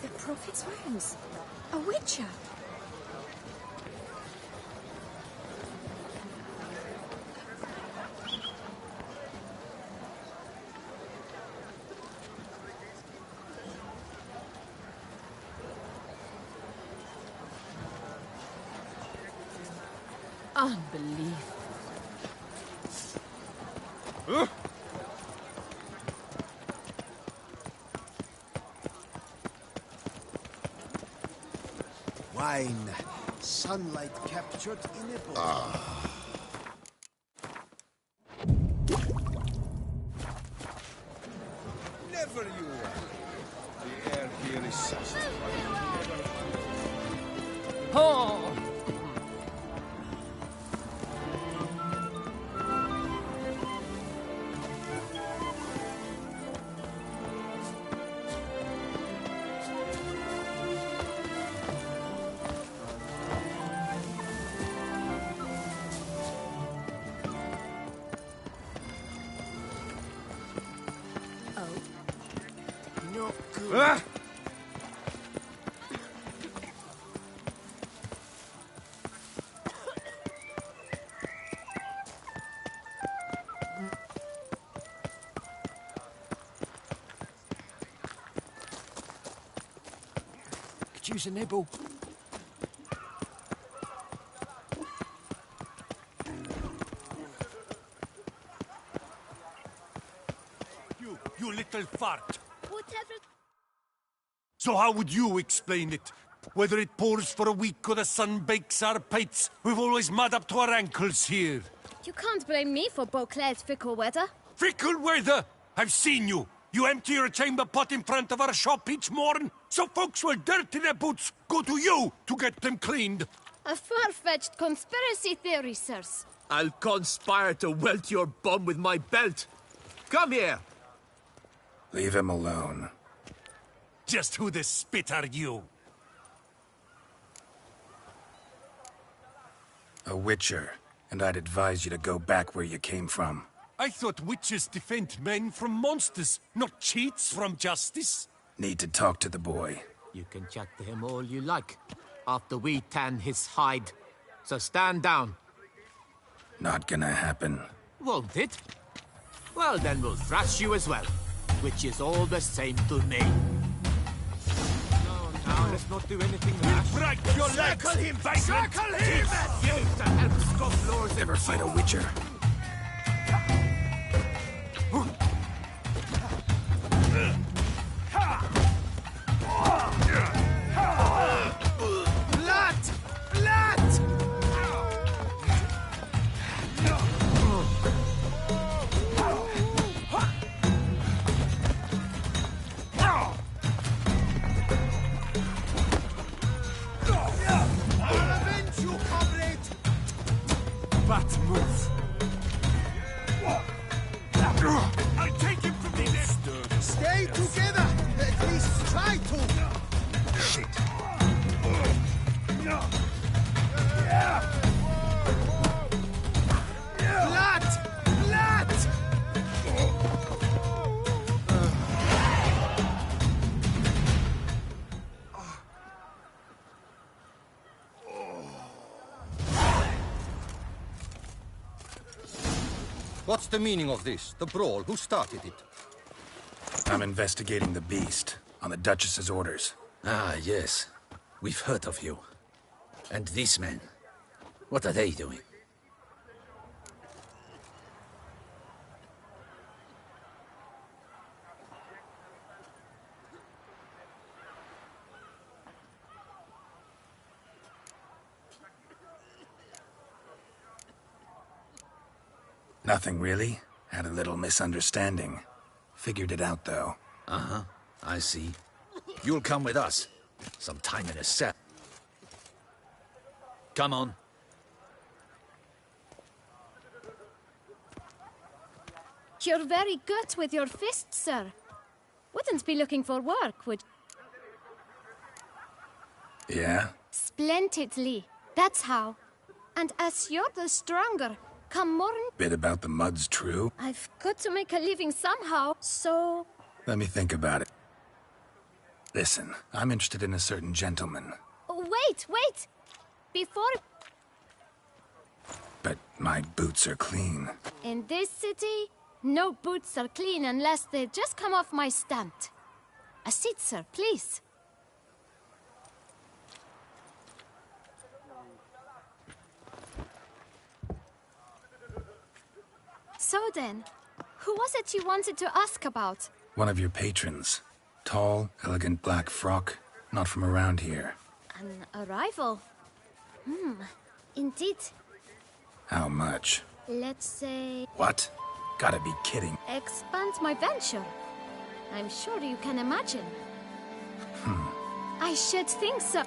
the prophet's wounds. A witcher. Unbelievable. Wine. Sunlight captured in a bottle. Never you. The air here is such. Oh! Ah! Could use a nibble. You little fart. Whatever. So how would you explain it? Whether it pours for a week or the sun bakes our pates, we've always mud up to our ankles here. You can't blame me for Beauclair's fickle weather. Fickle weather! I've seen you. You empty your chamber pot in front of our shop each morn, so folks will dirty their boots, go to you to get them cleaned. A far-fetched conspiracy theory, sirs. I'll conspire to welt your bum with my belt. Come here! Leave him alone. Just who the spit are you? A witcher, and I'd advise you to go back where you came from. I thought witches defend men from monsters, not cheats from justice. Need to talk to the boy. You can chat to him all you like, after we tan his hide. So stand down. Not gonna happen. Won't it? Well, then we'll thrash you as well, which is all the same to me. No, let's not do anything rash. Break your legs! Circle him! Vagrant! Circle him! Use to help scofflaws Never fight a witcher. Blood! Blood! Bat move. I'll take him from the left. Stay together! At least try to! Shit. Blood! Blood! What's the meaning of this? The brawl? Who started it? I'm investigating the beast, on the Duchess's orders. Ah, yes. We've heard of you. And these men, what are they doing? Nothing really. Had a little misunderstanding. Figured it out, though. Uh-huh, I see. You'll come with us. Some time in a cell. Come on. You're very good with your fists, sir. Wouldn't be looking for work, would you? Yeah? Splendidly. That's how. And as you're the stronger, come more. Bit about the mud's true? I've got to make a living somehow, so... Let me think about it. Listen, I'm interested in a certain gentleman. Oh, wait! Before... But my boots are clean. In this city, no boots are clean unless they just come off my stand. A seat, sir, please. So then, who was it you wanted to ask about? One of your patrons. Tall, elegant black frock. Not from around here. An arrival? Indeed. How much? Let's say... What? Gotta be kidding. expand my venture. I'm sure you can imagine. I should think so.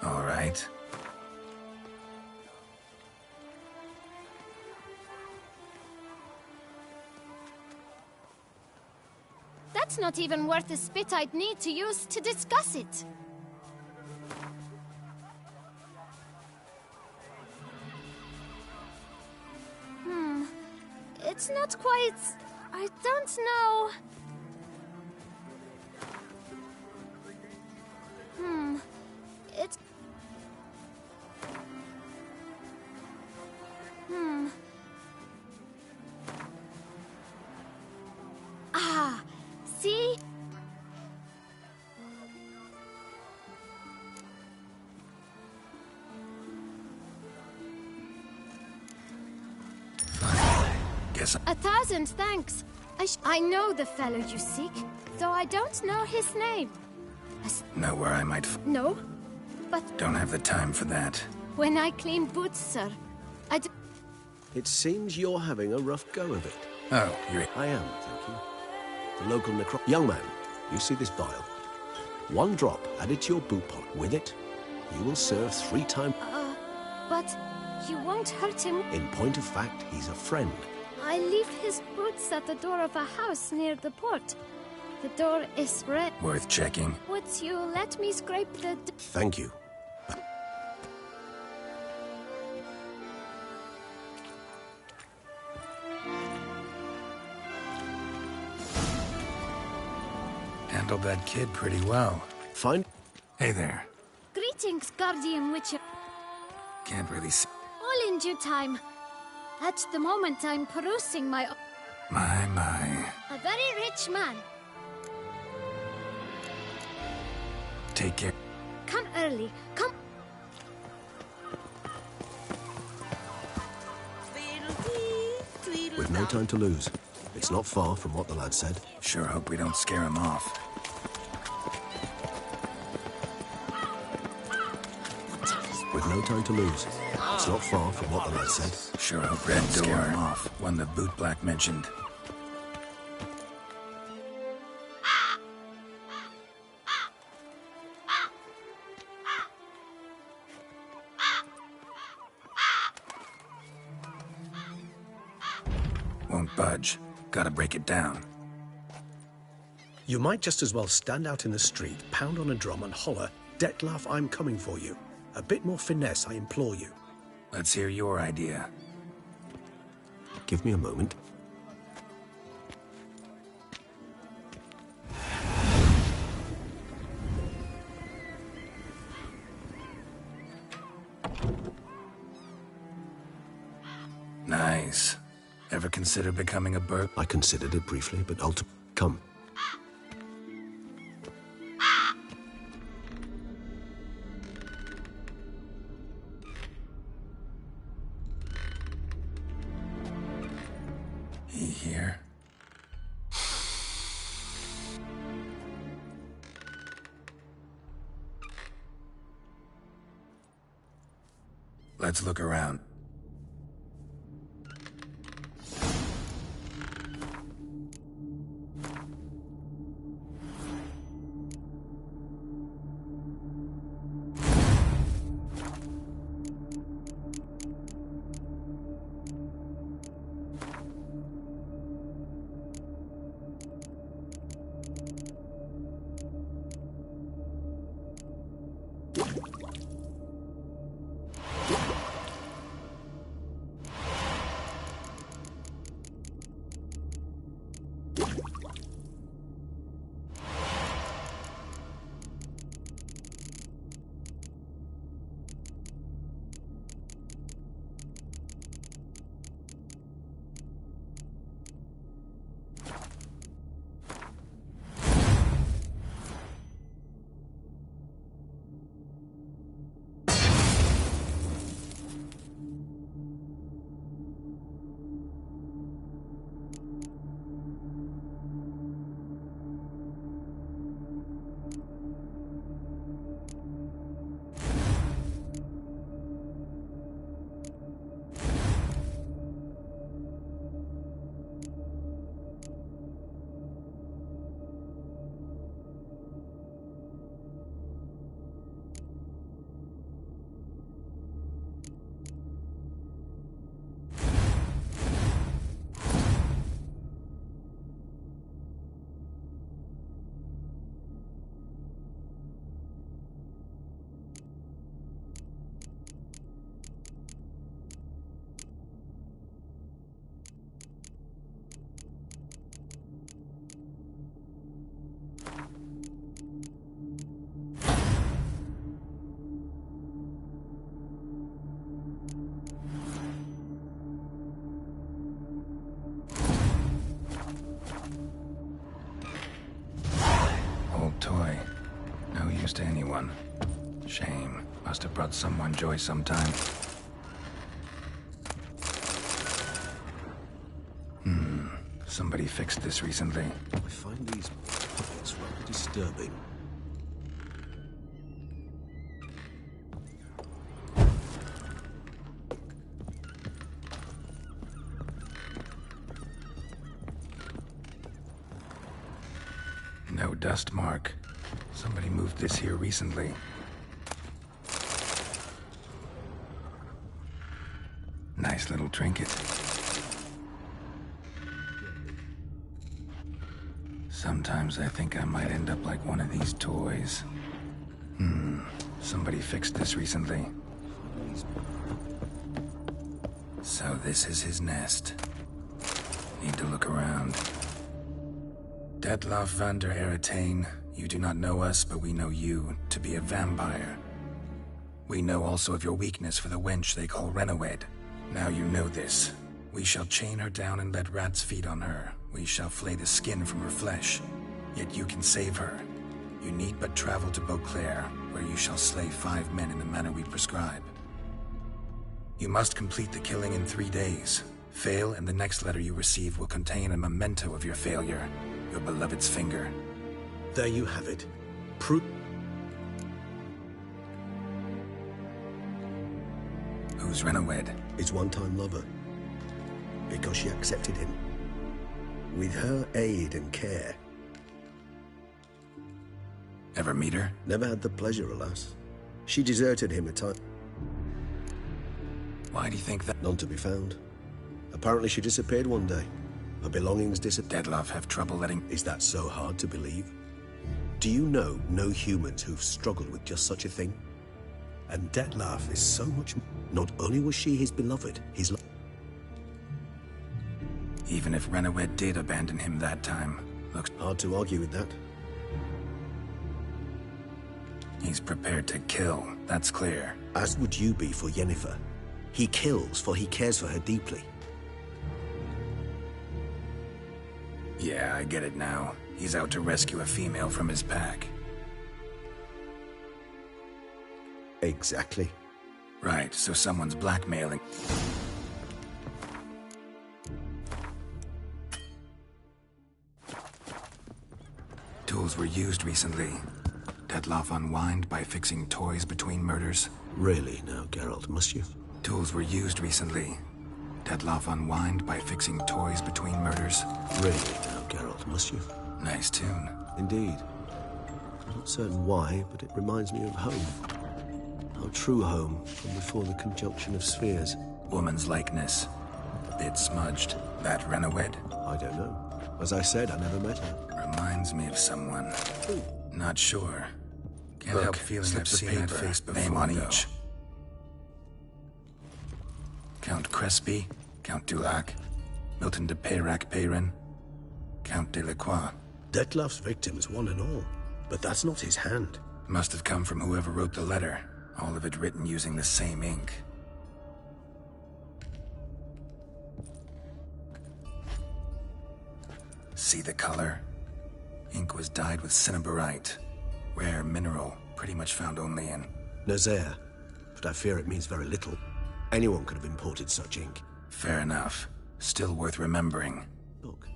All right. That's not even worth the spit I'd need to use to discuss it. It's not quite... I don't know... It's... Ah, see? Guess 1,000 thanks. I know the fellow you seek, though I don't know his name. know where I might No, but Don't have the time for that. when I clean boots, sir, I d- It seems you're having a rough go of it. Oh, you're... I am, thank you. The local Young man, you see this vial? 1 drop added to your boot pot. With it, you will serve 3 times. but you won't hurt him. In point of fact, he's a friend. I leave his boots at the door of a house near the port. The door is red. Worth checking. Would you let me scrape the... Thank you. Handled that kid pretty well. Fine. Hey there. Greetings, Guardian Witcher. Can't really see... All in due time. At the moment, I'm perusing my... My. A very rich man. Take care. Come early. Come... With no time to lose. It's not far from what the lad said. Sure hope we don't scare him off. With no time to lose. It's not far from what the lad said. Sure hope we don't scare him off. One the boot black mentioned. Won't budge. Gotta break it down. You might just as well stand out in the street, pound on a drum and holler, "Detlef, I'm coming for you." A bit more finesse, I implore you. Let's hear your idea. Give me a moment. Nice. Ever consider becoming a burg? I considered it briefly, but come. He here? Let's look around. belongs to anyone. Shame. Must have brought someone joy sometime. Somebody fixed this recently. I find these puppets rather disturbing. No dust mark. Somebody moved this here recently. Nice little trinket. Sometimes I think I might end up like one of these toys. Somebody fixed this recently. So this is his nest. Need to look around. Detloff van der Eretain, you do not know us, but we know you to be a vampire. We know also of your weakness for the wench they call Renawed. Now you know this. We shall chain her down and let rats feed on her. We shall flay the skin from her flesh. Yet you can save her. You need but travel to Beauclair, where you shall slay 5 men in the manner we prescribe. You must complete the killing in 3 days. Fail, and the next letter you receive will contain a memento of your failure. Your beloved's finger. There you have it. Who's Renawed? His one-time lover. Because she accepted him. With her aid and care. Ever meet her? Never had the pleasure, alas. She deserted him at time. Why do you think that? None to be found. Apparently she disappeared one day. Her belongings disappeared. Detloff have trouble letting... Is that so hard to believe? Do you know no humans who've struggled with just such a thing? And Detloff is so much... Not only was she his beloved, his... Even if Renawed did abandon him that time, looks... Hard to argue with that. He's prepared to kill, that's clear. As would you be for Yennefer. He kills, for he cares for her deeply. Yeah, I get it now. He's out to rescue a female from his pack. Exactly. Right, so someone's blackmailing. Tools were used recently. Detloff unwind by fixing toys between murders. Really now, Geralt, must you? Tools were used recently. Detloff unwind by fixing toys between murders. Really now, Geralt, must you? Nice tune. Indeed. I'm not certain why, but it reminds me of home. Our true home, from before the conjunction of spheres. Woman's likeness. A bit smudged. That Renawed? I don't know. As I said, I never met her. Reminds me of someone. Who? Not sure. Can't Look, help feeling I've seen that face before. Name on each. Count Crespi, Count Dulac, Milton de Peyrac-Peyrin, Count de Lacroix. Detloff's victims, one and all. But that's not his hand. Must have come from whoever wrote the letter. All of it written using the same ink. See the color? Ink was dyed with cinnabarite. Rare mineral, pretty much found only in... Nazaire. But I fear it means very little. Anyone could have imported such ink. Fair enough. Still worth remembering. Look,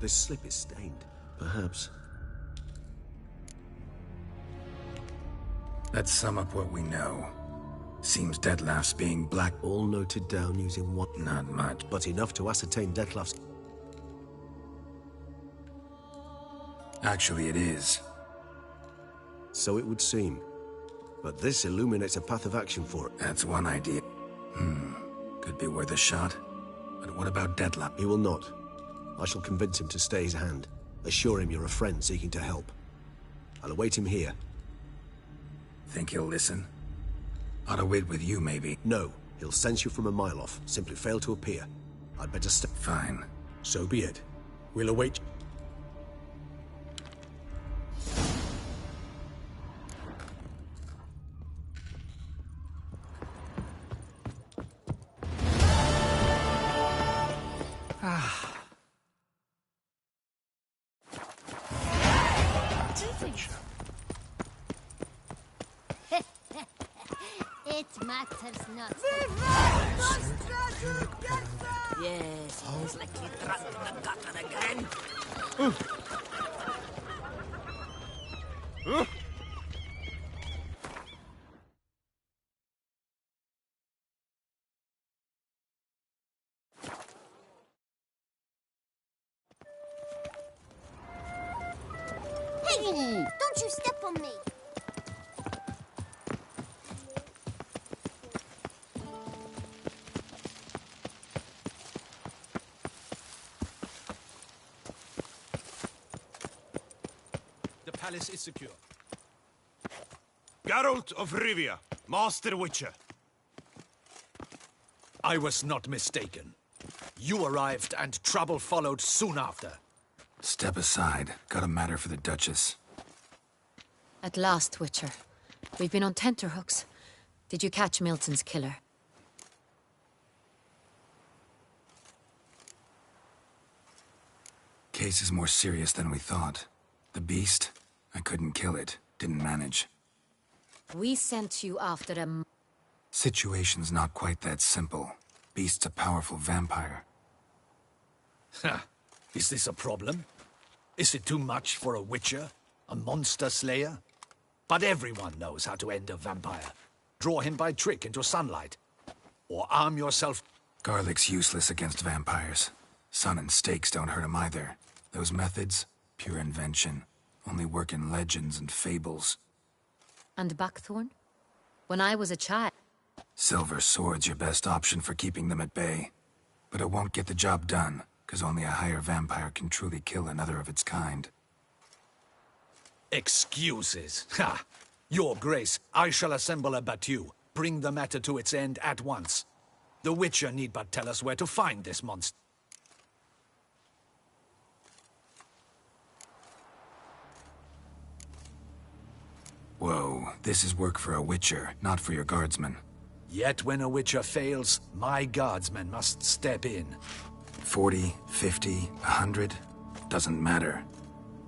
this slip is stained. Perhaps. Let's sum up what we know. Seems Detloff's being black... All noted down using one... Not much. But enough to ascertain Detloff's... Actually, it is. So it would seem. But this illuminates a path of action for it. That's one idea. Could be worth a shot. But what about Detloff? He will not. I shall convince him to stay his hand. Assure him you're a friend seeking to help. I'll await him here. Think he'll listen? Ought to wait with you, maybe. No. He'll sense you from a mile off. Simply fail to appear. I'd better step. Fine. So be it. We'll await... matters not. Yes, he's like he drunk the gutter again. Hey, don't you step on me. The palace is secure. Geralt of Rivia, Master Witcher. I was not mistaken. You arrived and trouble followed soon after. Step aside. Got a matter for the Duchess. At last, Witcher. We've been on tenterhooks. Did you catch Milton's killer? Case is more serious than we thought. The beast? I couldn't kill it. Didn't manage. We sent you after a... Situation's not quite that simple. Beast's a powerful vampire. Ha! Is this a problem? Is it too much for a witcher? A monster slayer? But everyone knows how to end a vampire. Draw him by trick into sunlight. Or arm yourself... Garlic's useless against vampires. Sun and stakes don't hurt him either. Those methods, pure invention. Only work in legends and fables. And Buckthorn? When I was a child... Silver sword's your best option for keeping them at bay. But it won't get the job done, because only a higher vampire can truly kill another of its kind. Excuses. Ha! Your Grace, I shall assemble a battue. Bring the matter to its end at once. The Witcher need but tell us where to find this monster. Whoa, this is work for a Witcher, not for your guardsmen. Yet when a Witcher fails, my guardsmen must step in. 40, 50, 100? Doesn't matter.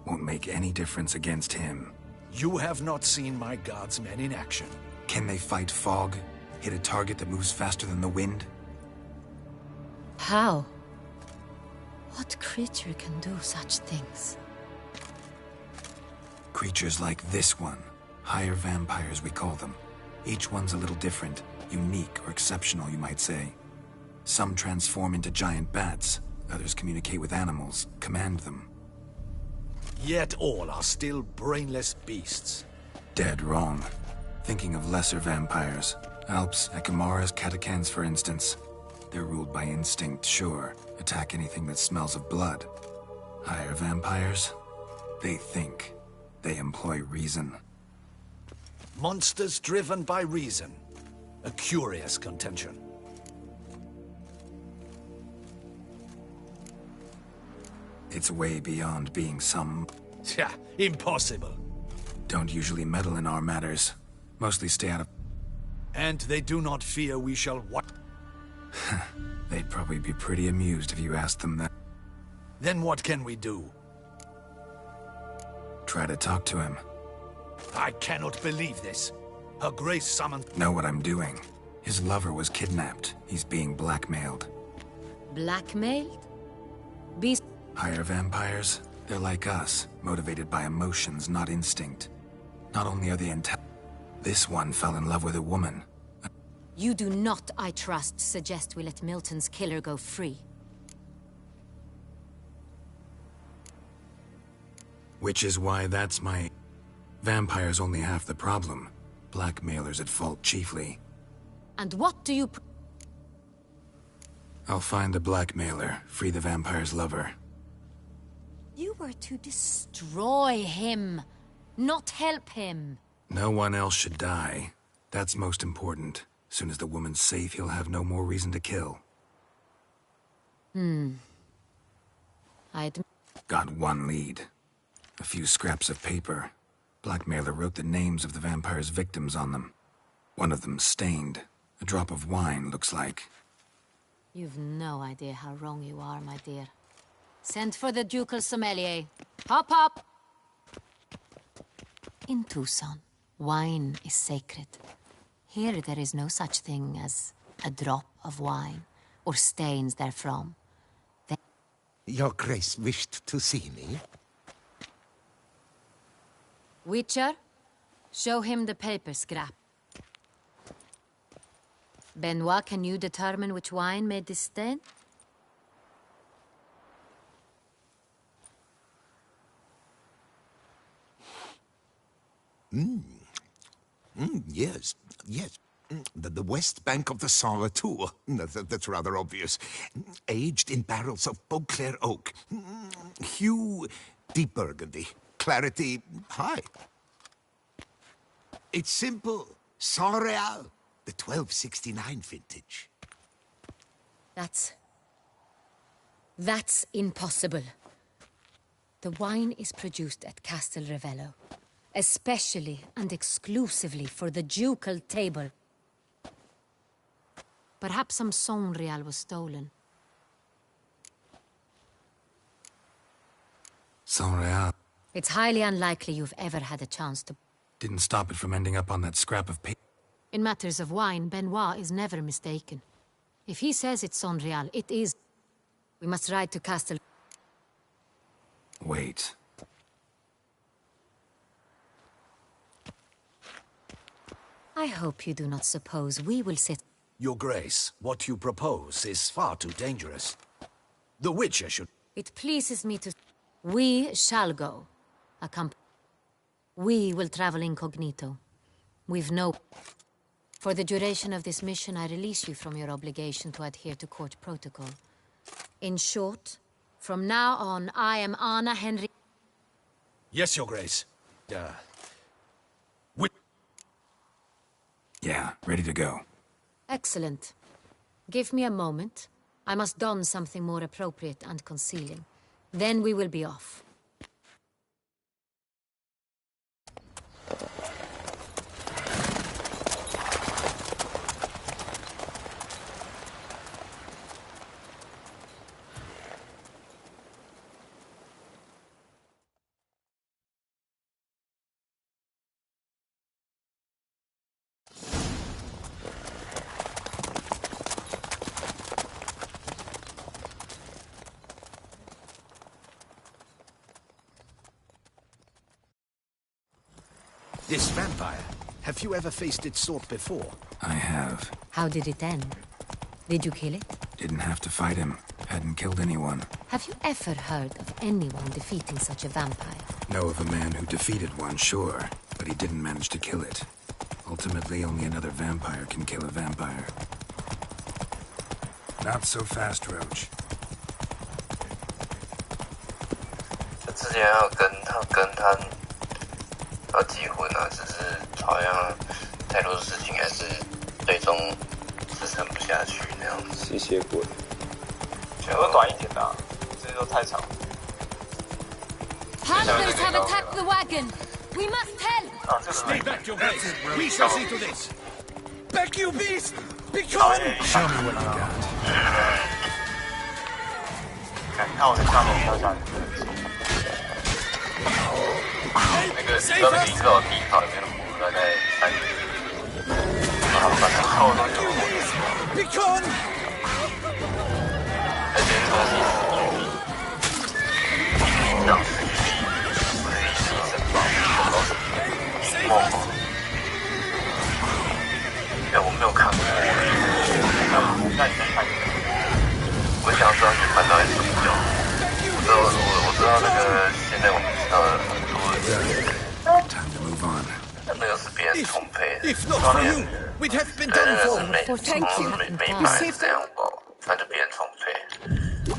Won't make any difference against him. You have not seen my guardsmen in action. Can they fight fog? Hit a target that moves faster than the wind? How? What creature can do such things? Creatures like this one. Higher vampires, we call them. Each one's a little different. Unique or exceptional, you might say. Some transform into giant bats. Others communicate with animals, command them. Yet all are still brainless beasts. Dead wrong. Thinking of lesser vampires. Alps, Ekamaras, Catacans, for instance. They're ruled by instinct, sure. Attack anything that smells of blood. Higher vampires? They think. They employ reason. Monsters driven by reason. A curious contention. It's way beyond being some... Yeah, impossible. Don't usually meddle in our matters. Mostly stay out of... And they do not fear we shall what? They'd probably be pretty amused if you asked them that. Then what can we do? Try to talk to him. I cannot believe this. Her Grace summoned... Know what I'm doing. His lover was kidnapped. He's being blackmailed. Blackmailed? Beast... Higher vampires? They're like us, motivated by emotions, not instinct. Not only are they this one fell in love with a woman. You do not, I trust, suggest we let Milton's killer go free. Which is why that's my... Vampires only half the problem. Blackmailers at fault chiefly. And what do you... I'll find the blackmailer, free the vampire's lover. You were to destroy him, not help him. No one else should die. That's most important. Soon as the woman's safe, he'll have no more reason to kill. Got one lead. A few scraps of paper. Blackmailer wrote the names of the vampire's victims on them. One of them stained. A drop of wine, looks like. You've no idea how wrong you are, my dear. Send for the ducal sommelier. Hop, hop! In Tucson, wine is sacred. Here there is no such thing as a drop of wine, or stains therefrom. Your Grace wished to see me? Witcher, show him the paper scrap. Benoit, can you determine which wine made this stain? Yes, yes. The west bank of the Saar Tour. That's rather obvious. Aged in barrels of Beauclair oak. Hue, deep burgundy. Clarity, high. It's simple. Saint Real, the 1269 vintage. That's impossible. The wine is produced at Castel Ravello, especially and exclusively for the ducal table. Perhaps some Saint Real was stolen. Saint Real. It's highly unlikely you've ever had a chance to... Didn't stop it from ending up on that scrap of paper. In matters of wine, Benoit is never mistaken. If he says it's Saint Real, it is. We must ride to Castel... Wait. I hope you do not suppose we will sit... Your Grace, what you propose is far too dangerous. The Witcher should... It pleases me to... We shall go. We will travel incognito. We've no... For the duration of this mission, I release you from your obligation to adhere to court protocol. In short, from now on, I am Anna Henry... Yes, Your Grace. Yeah, ready to go. Excellent. Give me a moment. I must don something more appropriate and concealing. Then we will be off. This vampire, have you ever faced its sort before? I have. How did it end? Did you kill it? Didn't have to fight him. Hadn't killed anyone. Have you ever heard of anyone defeating such a vampire? Know of a man who defeated one, sure, but he didn't manage to kill it. Ultimately, only another vampire can kill a vampire. Not so fast, Roach. 之前要跟他要结婚啊，只是好像太多事情还是最终支撑不下去那样子。吸血鬼，选个短一点的、啊，这都太长。Hunters have attacked the wagon. We must help. Stay back, Your Grace. We shall see to this. Back, you beast! Be gone! Show me what you got. 看我在下面跳下去。那个专门知道地套里面的葫芦在3个，把它套到就。Be gone! 而且超级死局，让死局不是一时申报，搞什么梦？哎，我没有看过，那你看。我想知道你看到底什么叫？我知道那个现在我们知道的很多。Time to move on. 那个是别人重配的， If not for you, we'd have been done for. 没买这样包，反正别人重配。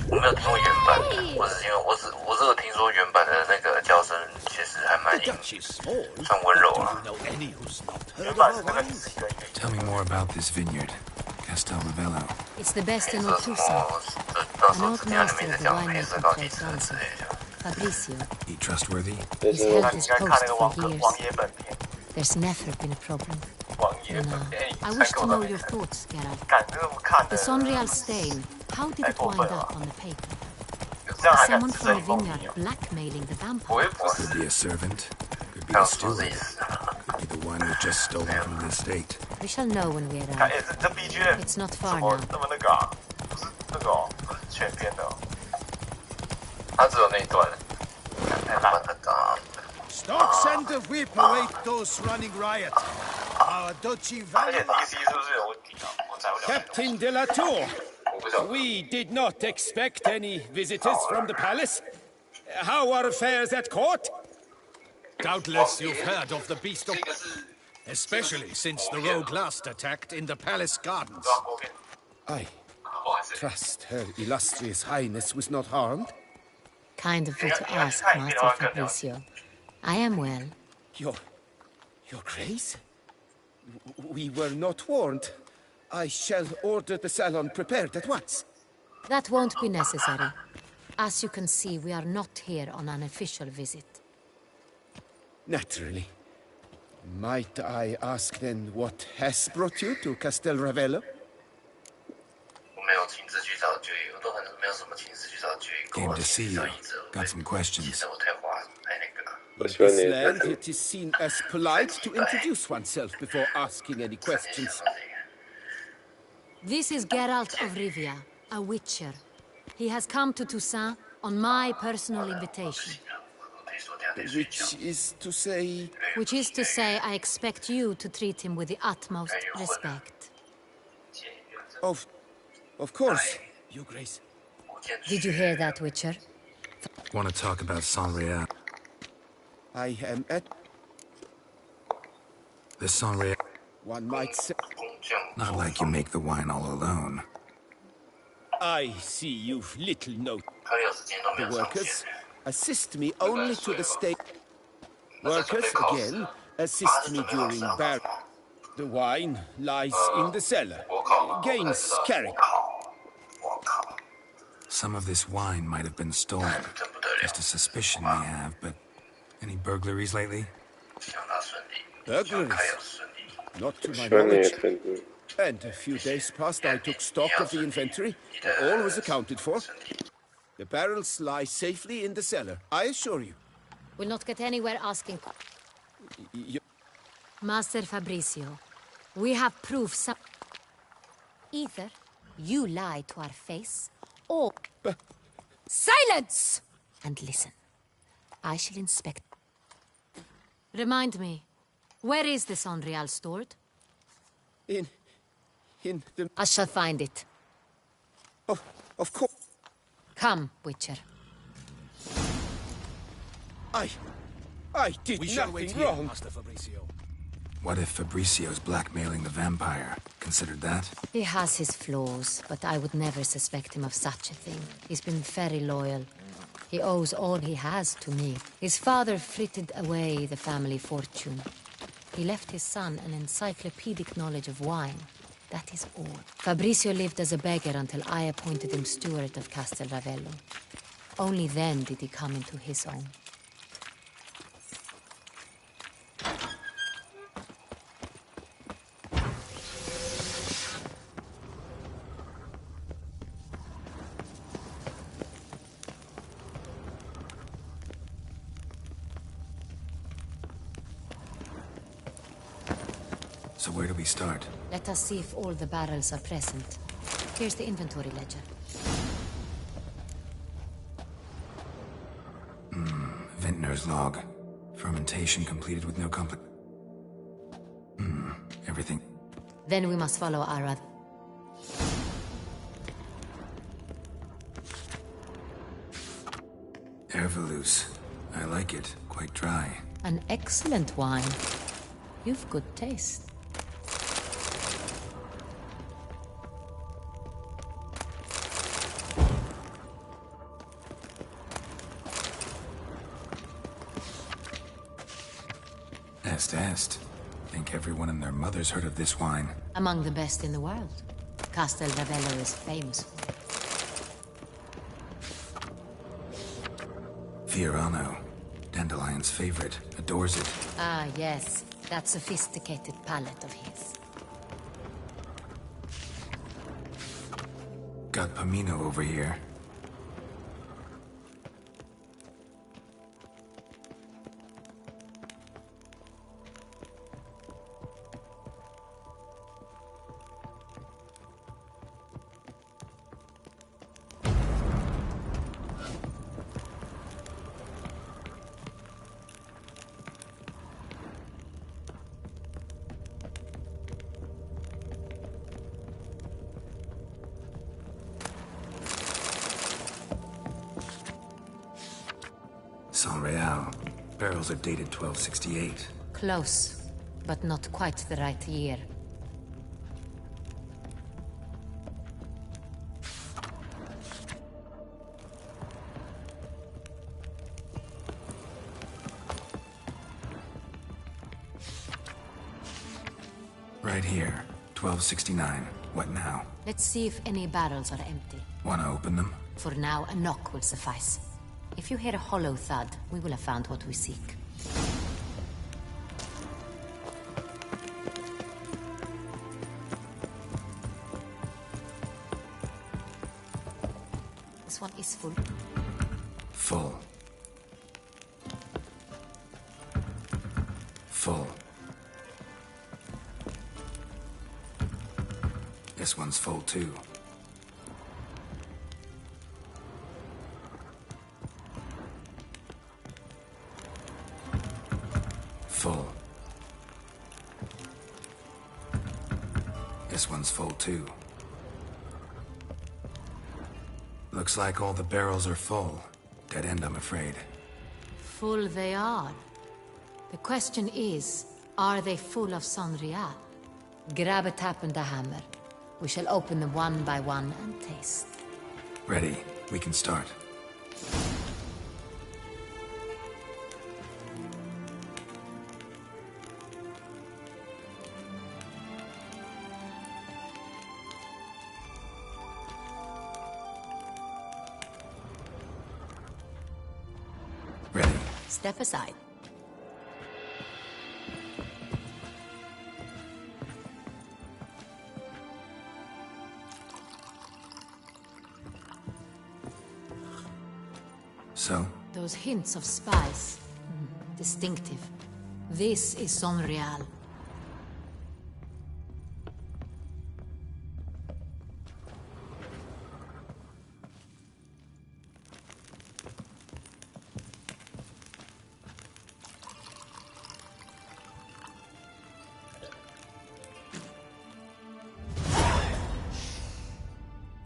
我没有听过原版的，我是因为我只有听说原版的那个叫声其实还蛮算温柔啊。原版那个 Tell me more about this vineyard, Castel Ravello. It's the best in Otrusa. 到时候指甲里面在讲黑色高级词之类的。 Fabricio. He trustworthy? He's held his post for years. There's never been a problem. No. I wish to know your thoughts, Geralt. The Sonreal stain, how did it wind up on the paper? Is someone from the vineyard blackmailing the vampire? Could be a servant. Could be a steward. Could be the wine was just stolen from the estate. We shall know when we arrive. It's not far now. 全篇的、哦，他只有那一段，太烂了。Stocks and the whip await those running riot. Our duchy valley. Captain de la Tour, we did not expect any visitors from the palace. How are affairs at court? Doubtless you've heard of the beast of... Especially since the rogue last attacked in the palace gardens. I trust Her Illustrious Highness was not harmed? Kind of you to ask, Master Fabricio. I am well. Your Grace? We were not warned. I shall order the salon prepared at once. That won't be necessary. As you can see, we are not here on an official visit. Naturally. Might I ask then what has brought you to Castel Ravello? Came to see you. Got some questions. In this land, it is seen as polite to introduce oneself before asking any questions. This is Geralt of Rivia, a witcher. He has come to Toussaint on my personal invitation. Which is to say... Which is to say, I expect you to treat him with the utmost respect. Of course, Your Grace. Did you hear that, Witcher? Want to talk about Saint-Réal? I am at... The Saint-Réal... One might say... Not like you make the wine all alone. I see you've little note. The workers assist me only to the stake. Workers, again, assist me during barrel. The wine lies in the cellar. Gains character. Some of this wine might have been stolen. Just a suspicion we have, but... Any burglaries lately? Burglaries? Not to my knowledge. And a few days past I took stock of the inventory. All was accounted for. The barrels lie safely in the cellar, I assure you. We'll not get anywhere asking... Master Fabricio, we have proof some... Either you lie to our face, or... Silence! And listen. I shall inspect... Remind me, where is the Saint-Réal stored? In the... I shall find it. Of course. Come, Witcher. I did nothing wrong. Master Fabricio. What if Fabricio's blackmailing the vampire? Considered that? He has his flaws, but I would never suspect him of such a thing. He's been very loyal. He owes all he has to me. His father frittered away the family fortune. He left his son an encyclopedic knowledge of wine. That is all. Fabricio lived as a beggar until I appointed him steward of Castel Ravello. Only then did he come into his own. So where do we start? Let us see if all the barrels are present. Here's the inventory ledger. Vintner's log. Fermentation completed with no everything. Then we must follow our... Herveloos. I like it. Quite dry. An excellent wine. You've good taste. Est. Think everyone and their mother's heard of this wine. Among the best in the world. Castel Ravello is famous for it. Fiorano. Dandelion's favorite. Adores it. Ah, yes. That sophisticated palate of his. Got Pomino over here. Saint-Réal. Barrels are dated 1268. Close, but not quite the right year. Right here. 1269. What now? Let's see if any barrels are empty. Wanna open them? For now, a knock will suffice. If you hear a hollow thud, we will have found what we seek. This one is full. Full. Full. This one's full too. Full. This one's full too. Looks like all the barrels are full. Dead end, I'm afraid. Full they are. The question is, are they full of Saint-Réal? Grab a tap and a hammer. We shall open them one by one and taste. Ready. We can start. Ready. Step aside. So? Those hints of spice. Distinctive. This is Saint-Réal.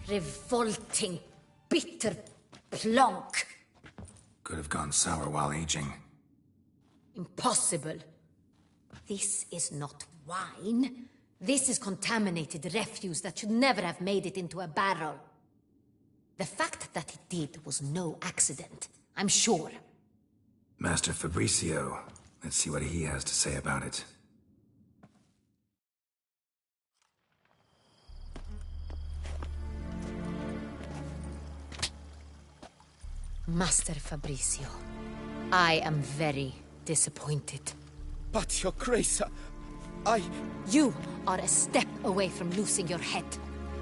Revolting, bitter plonk. Could have gone sour while aging. Impossible. This is not wine. This is contaminated refuse that should never have made it into a barrel. The fact that it did was no accident, I'm sure. Master Fabricio. Let's see what he has to say about it. Master Fabricio, I am very disappointed. But, Your Grace, You are a step away from losing your head.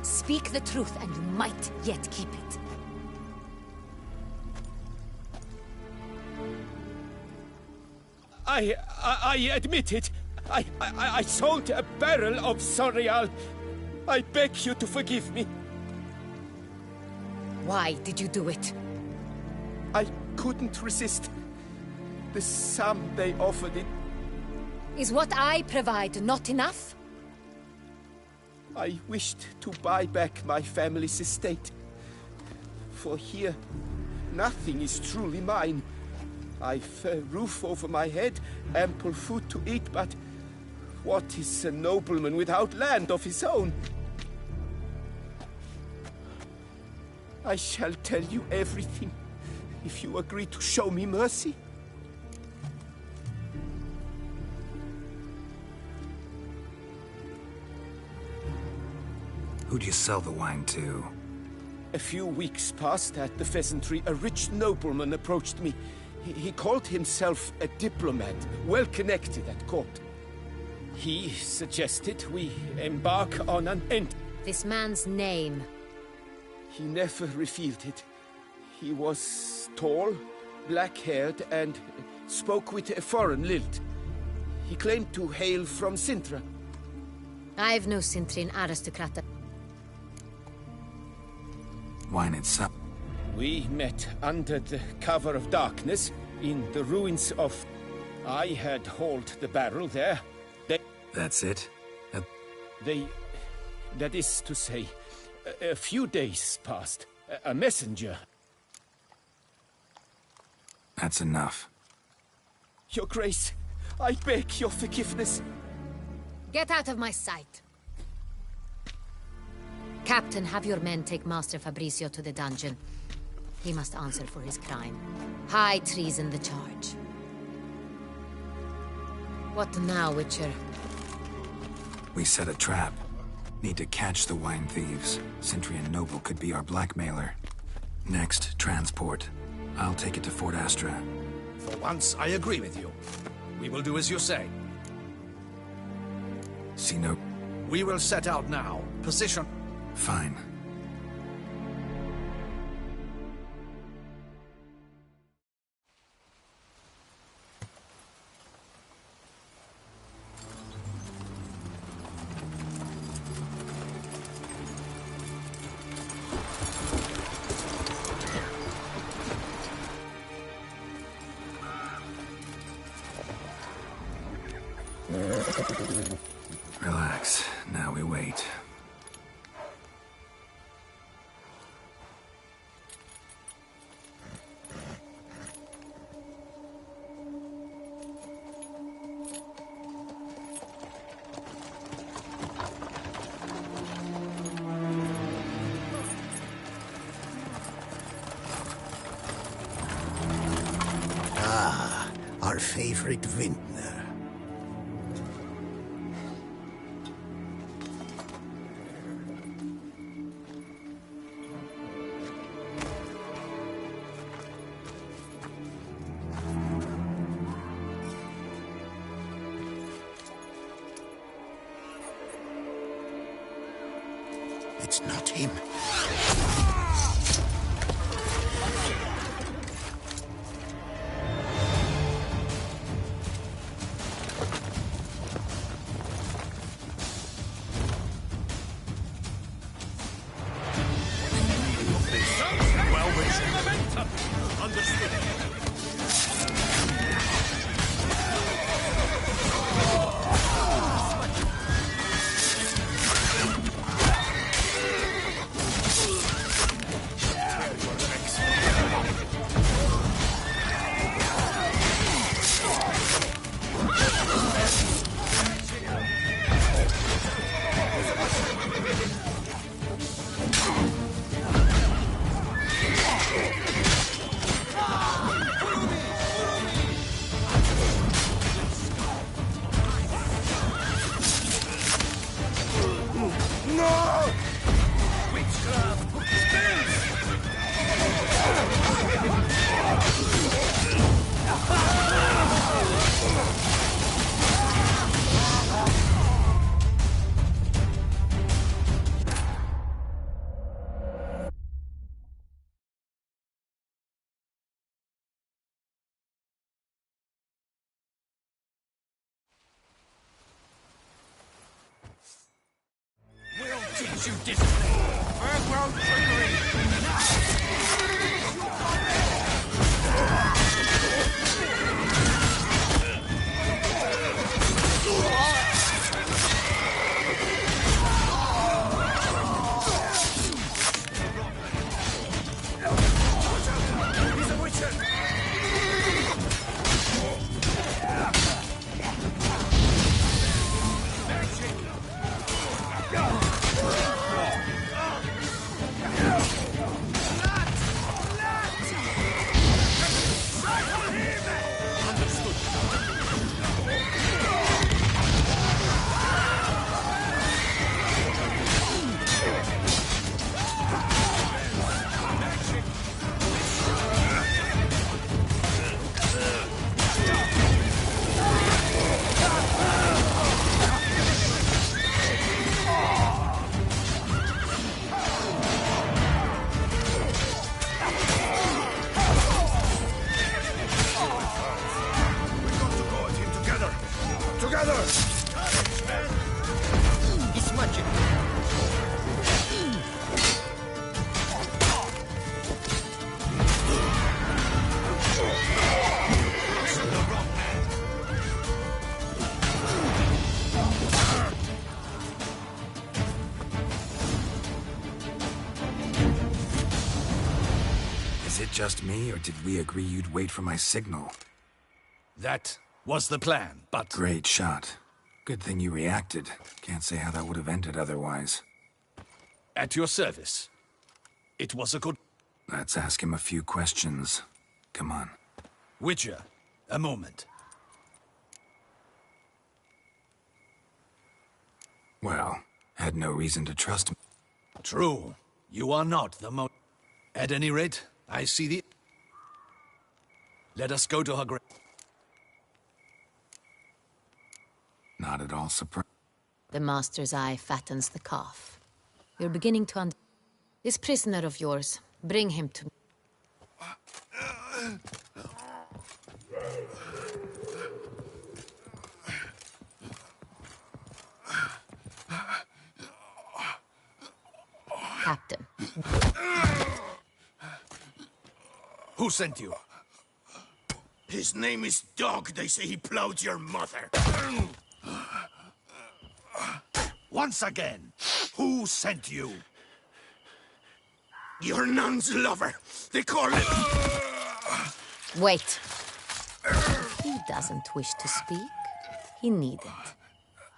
Speak the truth and you might yet keep it. I admit it. I sold a barrel of Saint-Réal. I beg you to forgive me. Why did you do it? I couldn't resist. The sum they offered it. Is what I provide not enough? I wished to buy back my family's estate. For here, nothing is truly mine. I've a roof over my head, ample food to eat, but what is a nobleman without land of his own? I shall tell you everything, if you agree to show me mercy. Who'd you sell the wine to? A few weeks past, at the Pheasantry, a rich nobleman approached me. He called himself a diplomat, well connected at court. He suggested we embark on an end. This man's name? He never revealed it. He was tall, black-haired, and spoke with a foreign lilt. He claimed to hail from Sintra. I've no Sintrin aristocrat. Wine itself. We met under the cover of darkness in the ruins of... I had hauled the barrel there. That's it? That is to say, a few days passed. A messenger. That's enough. Your Grace, I beg your forgiveness. Get out of my sight. Captain, have your men take Master Fabrizio to the dungeon. He must answer for his crime. High treason the charge. What now, Witcher? We set a trap. Need to catch the wine thieves. Sentry and Noble could be our blackmailer. Next, transport. I'll take it to Fort Astra. For once, I agree with you. We will do as you say. See no... We will set out now. Position... Fine. Relax. Now we wait. Ah, our favorite vintner. It's not him. You did farewell, trickery! He's a witcher! just me, or did we agree you'd wait for my signal? That was the plan, but... Great shot. Good thing you reacted. Can't say how that would have ended otherwise. At your service. It was a good... Let's ask him a few questions. Come on. Witcher, a moment. Well, had no reason to trust him. True. You are not the most... At any rate, I see the... Let us go to her grave. Not at all surprised. The master's eye fattens the calf. You're beginning to This prisoner of yours, bring him to me. Captain. Who sent you? His name is Dog. They say he plowed your mother. Once again, who sent you? Your nun's lover. They call him... Wait. He doesn't wish to speak. He needn't.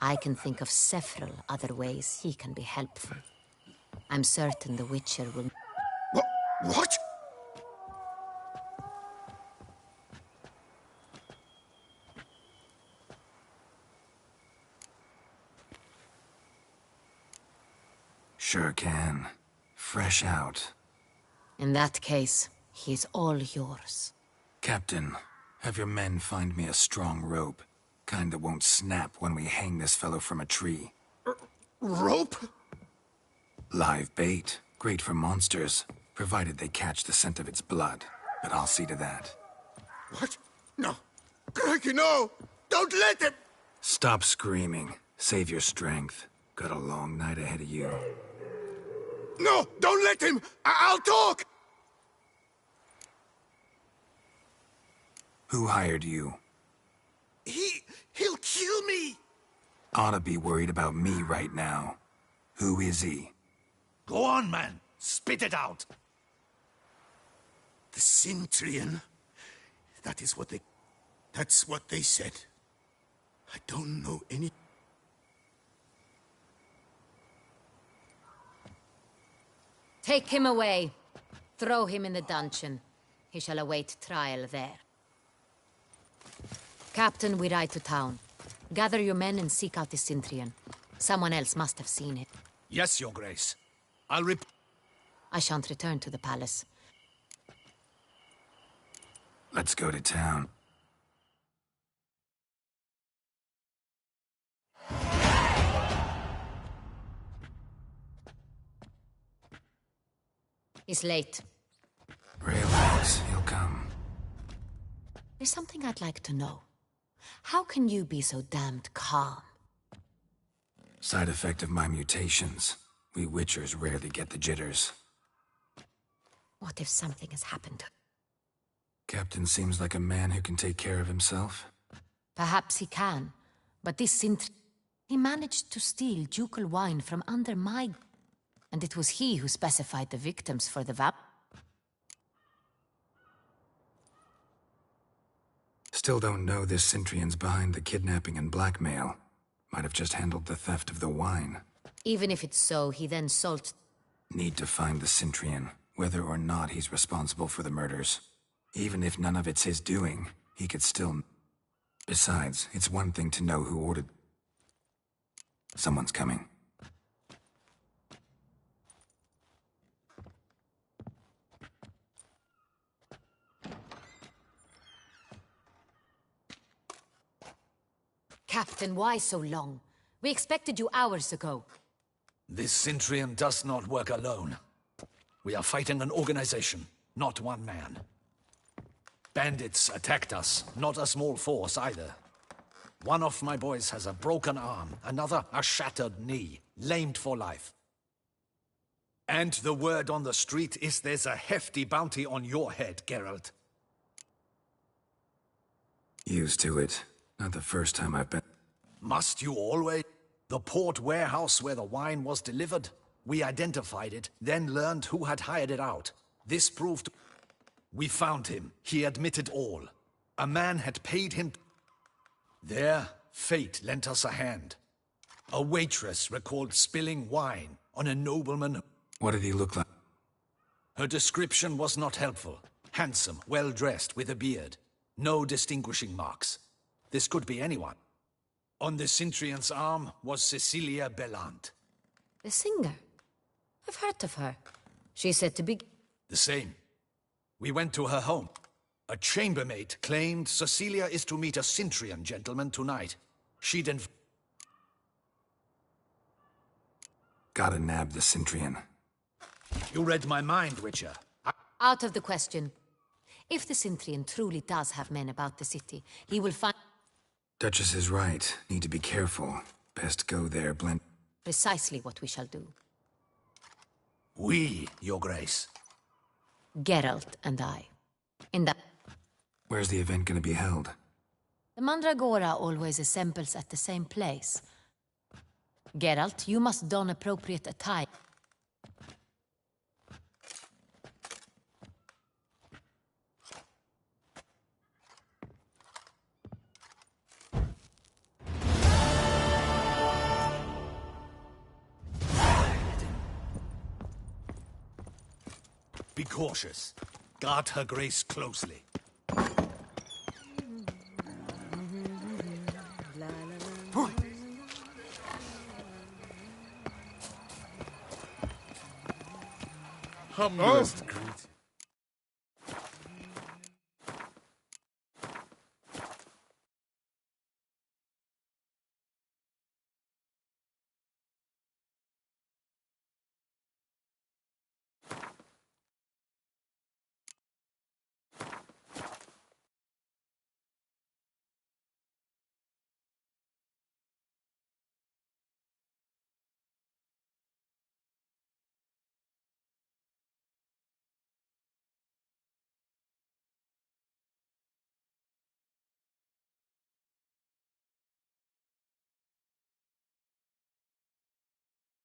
I can think of several other ways he can be helpful. I'm certain the Witcher will... What? Sure can. Fresh out. In that case, he's all yours. Captain, have your men find me a strong rope. Kind that won't snap when we hang this fellow from a tree. Rope? Live bait. Great for monsters, provided they catch the scent of its blood. But I'll see to that. What? No. Crikey, no! Don't let him! Stop screaming. Save your strength. Got a long night ahead of you. No! Don't let him! I'll talk! Who hired you? He'll kill me! Ought to be worried about me right now. Who is he? Go on, man. Spit it out. The Centurion. That's what they said. I don't know any... Take him away. Throw him in the dungeon. He shall await trial there. Captain, we ride to town. Gather your men and seek out the Centurion. Someone else must have seen him. Yes, Your Grace. I shan't return to the palace. Let's go to town. He's late. Relax, he'll come. There's something I'd like to know. How can you be so damned calm? Side effect of my mutations. We Witchers rarely get the jitters. What if something has happened? Captain seems like a man who can take care of himself. Perhaps he can, but this he managed to steal ducal wine from under my... And it was he who specified the victims for the Still don't know this Centurion's behind the kidnapping and blackmail. Might have just handled the theft of the wine. Even if it's so, he then sold... Need to find the Centurion, whether or not he's responsible for the murders. Even if none of it's his doing, he could still... Besides, it's one thing to know who ordered... Someone's coming. Captain, why so long? We expected you hours ago. This Centurion does not work alone. We are fighting an organization, not one man. Bandits attacked us, not a small force either. One of my boys has a broken arm, another a shattered knee, lamed for life. And the word on the street is there's a hefty bounty on your head, Geralt. Used to it. Not the first time I've been... Must you always? The port warehouse where the wine was delivered? We identified it, then learned who had hired it out. This proved... We found him. He admitted all. A man had paid him. There, fate lent us a hand. A waitress recalled spilling wine on a nobleman. What did he look like? Her description was not helpful. Handsome, well-dressed, with a beard. No distinguishing marks. This could be anyone. On the Cintrian's arm was Cecilia Bellant. The singer? I've heard of her. She's said to be... The same. We went to her home. A chambermaid claimed Cecilia is to meet a Cintrian gentleman tonight. She'd Gotta nab the Cintrian. You read my mind, Witcher. Out of the question. If the Cintrian truly does have men about the city, he will find... Duchess is right. Need to be careful. Best go there, blend... Precisely what we shall do. We, Your Grace. Geralt and I. In the... Where's the event gonna be held? The Mandragora always assembles at the same place. Geralt, you must don appropriate attire. Be cautious. Guard her grace closely. Humblest